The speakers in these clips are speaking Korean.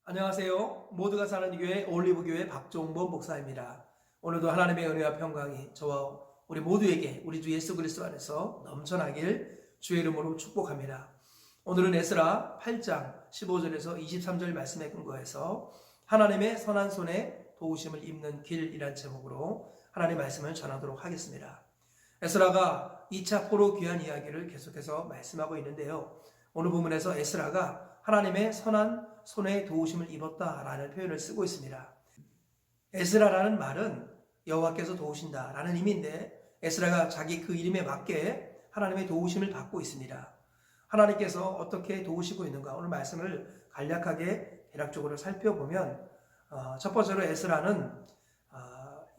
안녕하세요. 모두가 사는 교회 올리브교회 박종범 목사입니다. 오늘도 하나님의 은혜와 평강이 저와 우리 모두에게 우리 주 예수 그리스도 안에서 넘쳐나길 주의 이름으로 축복합니다. 오늘은 에스라 8장 15절에서 23절 말씀에 근거해서 하나님의 선한 손에 도우심을 입는 길이란 제목으로 하나님의 말씀을 전하도록 하겠습니다. 에스라가 2차 포로 귀환 이야기를 계속해서 말씀하고 있는데요. 오늘 부분에서 에스라가 하나님의 선한 손에 도우심을 입었다라는 표현을 쓰고 있습니다. 에스라라는 말은 여호와께서 도우신다라는 의미인데 에스라가 자기 그 이름에 맞게 하나님의 도우심을 받고 있습니다. 하나님께서 어떻게 도우시고 있는가 오늘 말씀을 간략하게 대략적으로 살펴보면 첫 번째로 에스라는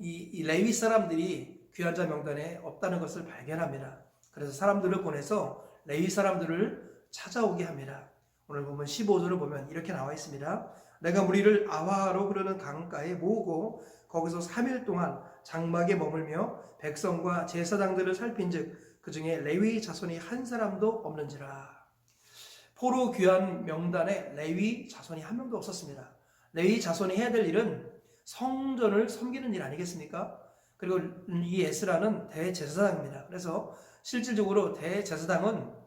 이 레위 사람들이 귀환자 명단에 없다는 것을 발견합니다. 그래서 사람들을 보내서 레위 사람들을 찾아오게 합니다. 오늘 보면 15절을 보면 이렇게 나와 있습니다. 내가 무리를 아와로 흐르는 강가에 모으고 거기서 3일 동안 장막에 머물며 백성과 제사장들을 살핀즉 그 중에 레위 자손이 한 사람도 없는지라. 포로 귀환 명단에 레위 자손이 한 명도 없었습니다. 레위 자손이 해야 될 일은 성전을 섬기는 일 아니겠습니까? 그리고 이 에스라는 대제사장입니다. 그래서 실질적으로 대제사장은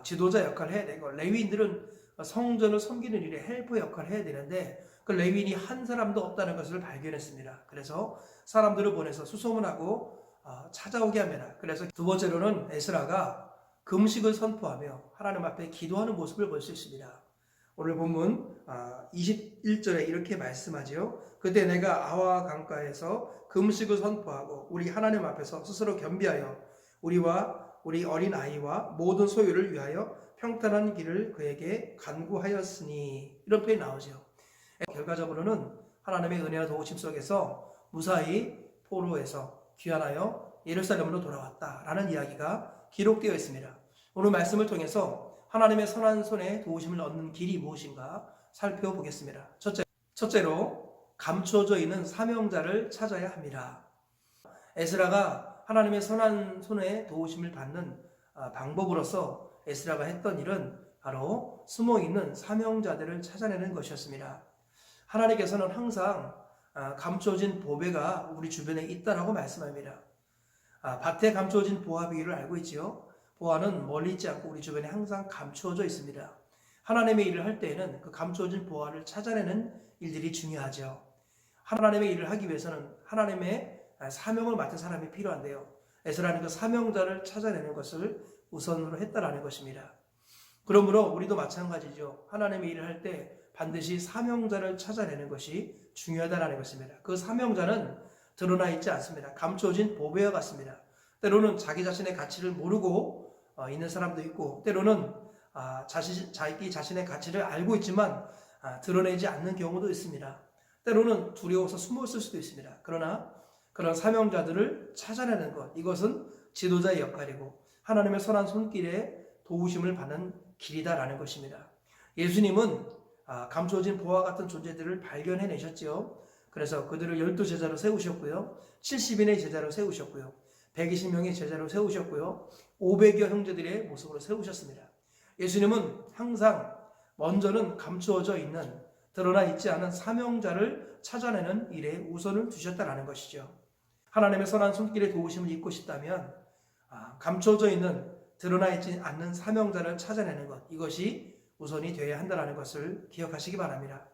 지도자 역할을 해야 되고 레위인들은 성전을 섬기는 일에 헬퍼 역할을 해야 되는데 그 레위인이 한 사람도 없다는 것을 발견했습니다. 그래서 사람들을 보내서 수소문하고 찾아오게 합니다. 그래서 두 번째로는 에스라가 금식을 선포하며 하나님 앞에 기도하는 모습을 볼 수 있습니다. 오늘 본문 21절에 이렇게 말씀하지요. 그때 내가 아와 강가에서 금식을 선포하고 우리 하나님 앞에서 스스로 겸비하여 우리와 우리 어린 아이와 모든 소유를 위하여 평탄한 길을 그에게 간구하였으니 이런 표현이 나오죠. 결과적으로는 하나님의 은혜와 도우심 속에서 무사히 포로에서 귀환하여 예루살렘으로 돌아왔다라는 이야기가 기록되어 있습니다. 오늘 말씀을 통해서 하나님의 선한 손에 도우심을 얻는 길이 무엇인가 살펴보겠습니다. 첫째로 감춰져 있는 사명자를 찾아야 합니다. 에스라가 하나님의 선한 손에 도우심을 받는 방법으로서 에스라가 했던 일은 바로 숨어있는 사명자들을 찾아내는 것이었습니다. 하나님께서는 항상 감춰진 보배가 우리 주변에 있다라고 말씀합니다. 밭에 감춰진 보화 비유를 알고 있지요. 보화는 멀리 있지 않고 우리 주변에 항상 감추어져 있습니다. 하나님의 일을 할 때에는 그 감추어진 보화를 찾아내는 일들이 중요하죠. 하나님의 일을 하기 위해서는 하나님의 사명을 맡은 사람이 필요한데요. 에스라는 그 사명자를 찾아내는 것을 우선으로 했다라는 것입니다. 그러므로 우리도 마찬가지죠. 하나님의 일을 할 때 반드시 사명자를 찾아내는 것이 중요하다라는 것입니다. 그 사명자는 드러나 있지 않습니다. 감춰진 보배와 같습니다. 때로는 자기 자신의 가치를 모르고 있는 사람도 있고 때로는 자기 자신의 가치를 알고 있지만 드러내지 않는 경우도 있습니다. 때로는 두려워서 숨어 있을 수도 있습니다. 그러나 그런 사명자들을 찾아내는 것, 이것은 지도자의 역할이고 하나님의 선한 손길에 도우심을 받는 길이다라는 것입니다. 예수님은 감춰진 보화 같은 존재들을 발견해내셨지요. 그래서 그들을 12제자로 세우셨고요. 70인의 제자로 세우셨고요. 120명의 제자로 세우셨고요. 500여 형제들의 모습으로 세우셨습니다. 예수님은 항상 먼저는 감추어져 있는 드러나 있지 않은 사명자를 찾아내는 일에 우선을 두셨다는 것이죠. 하나님의 선한 손길에 도우심을 입고 싶다면 감춰져 있는 드러나 있지 않는 사명자를 찾아내는 것, 이것이 우선이 되어야 한다는 것을 기억하시기 바랍니다.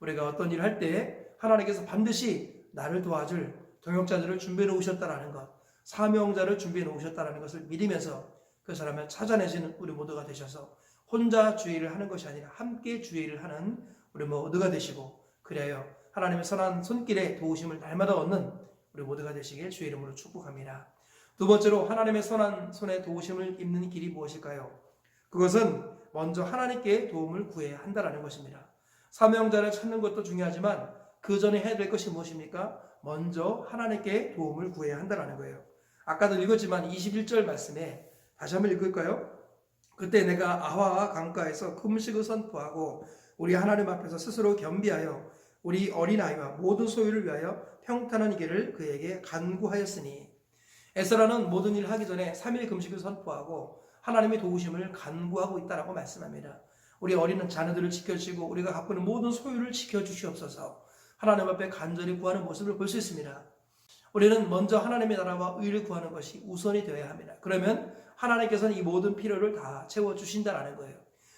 우리가 어떤 일을 할 때 하나님께서 반드시 나를 도와줄 동역자들을 준비해 놓으셨다는 것, 사명자를 준비해 놓으셨다는 것을 믿으면서 그 사람을 찾아내시는 우리 모두가 되셔서 혼자 주의를 하는 것이 아니라 함께 주의를 하는 우리 모두가 되시고 그래야 하나님의 선한 손길에 도우심을 날마다 얻는 우리 모두가 되시길 주의 이름으로 축복합니다. 두 번째로 하나님의 선한 손에 도우심을 입는 길이 무엇일까요? 그것은 먼저 하나님께 도움을 구해야 한다는 것입니다. 사명자를 찾는 것도 중요하지만 그 전에 해야 될 것이 무엇입니까? 먼저 하나님께 도움을 구해야 한다는 거예요. 아까도 읽었지만 21절 말씀에 다시 한번 읽을까요? 그때 내가 아와 강가에서 금식을 선포하고 우리 하나님 앞에서 스스로 겸비하여 우리 어린아이와 모든 소유를 위하여 평탄한 길을 그에게 간구하였으니 에스라는 모든 일을 하기 전에 3일 금식을 선포하고 하나님의 도우심을 간구하고 있다라고 말씀합니다. 우리 어린 자녀들을 지켜주시고 우리가 갖고 있는 모든 소유를 지켜주시옵소서. 하나님 앞에 간절히 구하는 모습을 볼 수 있습니다. 우리는 먼저 하나님의 나라와 의를 구하는 것이 우선이 되어야 합니다. 그러면 하나님께서는 이 모든 필요를 다 채워주신다는 거예요.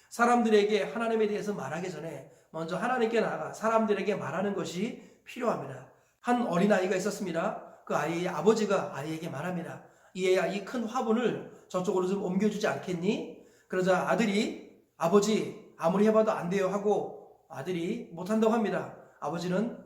사람들에게 하나님에 대해서 말하기 전에 먼저 하나님께 나아가 사람들에게 말하는 것이 필요합니다. 한 어린아이가 있었습니다. 그 아이의 아버지가 아이에게 말합니다. 이 큰 화분을 저쪽으로 좀 옮겨주지 않겠니? 그러자 아들이 아버지 아무리 해봐도 안 돼요 하고 아들이 못한다고 합니다. 아버지는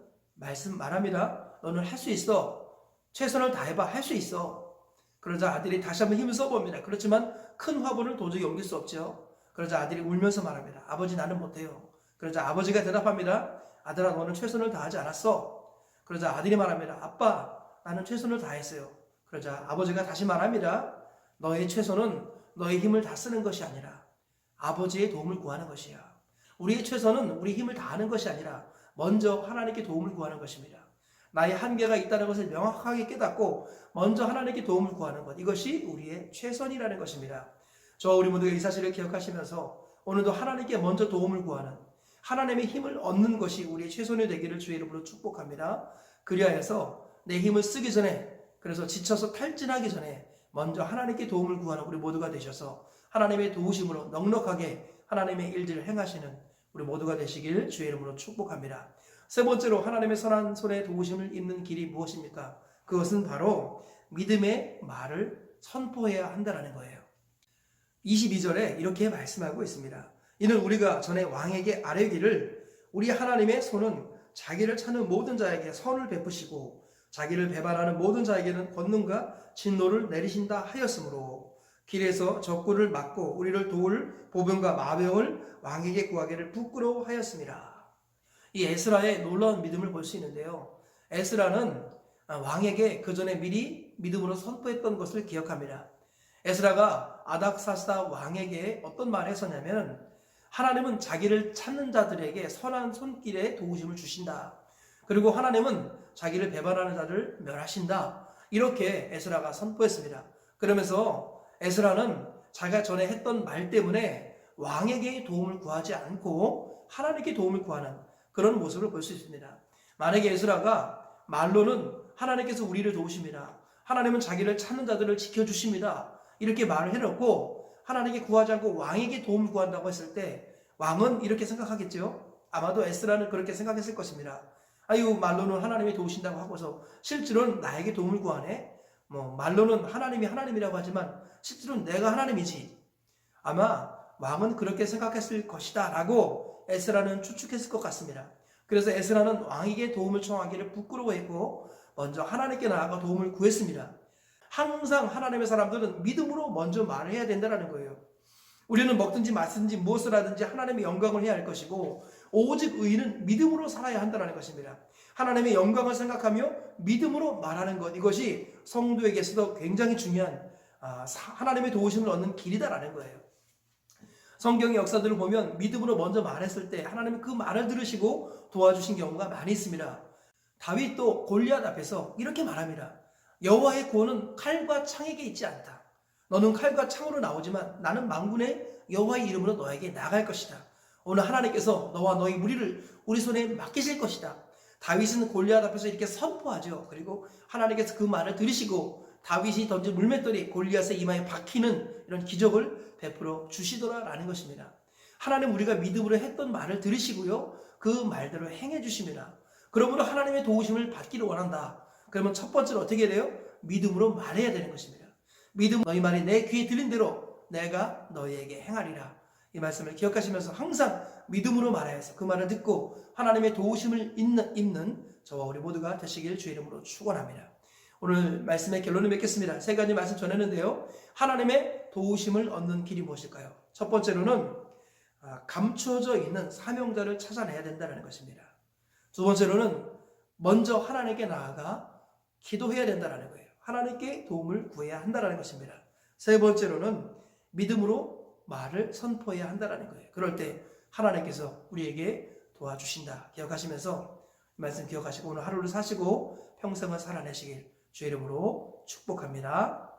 말합니다. 너는 할 수 있어. 최선을 다해봐. 할 수 있어. 그러자 아들이 다시 한번 힘을 써봅니다. 그렇지만 큰 화분을 도저히 옮길 수 없죠. 그러자 아들이 울면서 말합니다. 아버지 나는 못해요. 그러자 아버지가 대답합니다. 아들아 너는 최선을 다하지 않았어. 그러자 아들이 말합니다. 아빠 나는 최선을 다했어요. 그러자 아버지가 다시 말합니다. 너의 최선은 너의 힘을 다 쓰는 것이 아니라 아버지의 도움을 구하는 것이야. 우리의 최선은 우리 힘을 다하는 것이 아니라 먼저 하나님께 도움을 구하는 것입니다. 나의 한계가 있다는 것을 명확하게 깨닫고 먼저 하나님께 도움을 구하는 것, 이것이 우리의 최선이라는 것입니다. 저와 우리 모두가 이 사실을 기억하시면서 오늘도 하나님께 먼저 도움을 구하는 하나님의 힘을 얻는 것이 우리의 최선이 되기를 주의 이름으로 축복합니다. 그리하여서 내 힘을 쓰기 전에, 그래서 지쳐서 탈진하기 전에 먼저 하나님께 도움을 구하는 우리 모두가 되셔서 하나님의 도우심으로 넉넉하게 하나님의 일들을 행하시는 우리 모두가 되시길 주의 이름으로 축복합니다. 세 번째로 하나님의 선한 손에 도우심을 입는 길이 무엇입니까? 그것은 바로 믿음의 말을 선포해야 한다는 거예요. 22절에 이렇게 말씀하고 있습니다. 이는 우리가 전에 왕에게 아뢰기를 우리 하나님의 손은 자기를 찾는 모든 자에게 선을 베푸시고 자기를 배반하는 모든 자에게는 권능과 진노를 내리신다 하였으므로 길에서 적군을 막고 우리를 도울 보병과 마병을 왕에게 구하기를 부끄러워하였습니다. 이 에스라의 놀라운 믿음을 볼 수 있는데요. 에스라는 왕에게 그 전에 미리 믿음으로 선포했던 것을 기억합니다. 에스라가 아닥사스다 왕에게 어떤 말을 했었냐면 하나님은 자기를 찾는 자들에게 선한 손길에 도우심을 주신다. 그리고 하나님은 자기를 배반하는 자를 멸하신다. 이렇게 에스라가 선포했습니다. 그러면서 에스라는 자기가 전에 했던 말 때문에 왕에게 도움을 구하지 않고 하나님께 도움을 구하는 그런 모습을 볼 수 있습니다. 만약에 에스라가 말로는 하나님께서 우리를 도우십니다. 하나님은 자기를 찾는 자들을 지켜주십니다. 이렇게 말을 해놓고 하나님께 구하지 않고 왕에게 도움을 구한다고 했을 때 왕은 이렇게 생각하겠죠. 아마도 에스라는 그렇게 생각했을 것입니다. 아유 말로는 하나님이 도우신다고 하고서 실제로는 나에게 도움을 구하네. 말로는 하나님이 하나님이라고 하지만 실제로는 내가 하나님이지. 아마 왕은 그렇게 생각했을 것이다 라고 에스라는 추측했을 것 같습니다. 그래서 에스라는 왕에게 도움을 청하기를 부끄러워했고 먼저 하나님께 나아가 도움을 구했습니다. 항상 하나님의 사람들은 믿음으로 먼저 말을 해야 된다는 거예요. 우리는 먹든지 마시든지 무엇을 하든지 하나님의 영광을 해야 할 것이고 오직 의인은 믿음으로 살아야 한다는 것입니다. 하나님의 영광을 생각하며 믿음으로 말하는 것, 이것이 성도에게서도 굉장히 중요한 하나님의 도우심을 얻는 길이다라는 거예요. 성경의 역사들을 보면 믿음으로 먼저 말했을 때 하나님은 그 말을 들으시고 도와주신 경우가 많이 있습니다. 다윗도 골리앗 앞에서 이렇게 말합니다. 여호와의 구원은 칼과 창에게 있지 않다. 너는 칼과 창으로 나오지만 나는 만군의 여호와의 이름으로 너에게 나갈 것이다. 오늘 하나님께서 너와 너의 무리를 우리 손에 맡기실 것이다. 다윗은 골리앗 앞에서 이렇게 선포하죠. 그리고 하나님께서 그 말을 들으시고 다윗이 던진 물맷돌이 골리앗의 이마에 박히는 이런 기적을 베풀어 주시더라라는 것입니다. 하나님 우리가 믿음으로 했던 말을 들으시고요. 그 말대로 행해 주십니다. 그러므로 하나님의 도우심을 받기를 원한다. 그러면 첫 번째로 어떻게 돼요? 믿음으로 말해야 되는 것입니다. 믿음 너희 말이 내 귀에 들린 대로 내가 너희에게 행하리라. 이 말씀을 기억하시면서 항상 믿음으로 말하여서 그 말을 듣고 하나님의 도우심을 입는 저와 우리 모두가 되시길 주의 이름으로 축원합니다. 오늘 말씀의 결론을 맺겠습니다. 세 가지 말씀 전했는데요. 하나님의 도우심을 얻는 길이 무엇일까요? 첫 번째로는 감추어져 있는 사명자를 찾아내야 된다는 것입니다. 두 번째로는 먼저 하나님께 나아가 기도해야 된다는 거예요. 하나님께 도움을 구해야 한다는 것입니다. 세 번째로는 믿음으로 말을 선포해야 한다는 거예요. 그럴 때 하나님께서 우리에게 도와주신다. 기억하시면서 말씀 기억하시고 오늘 하루를 사시고 평생을 살아내시길 주의 이름으로 축복합니다.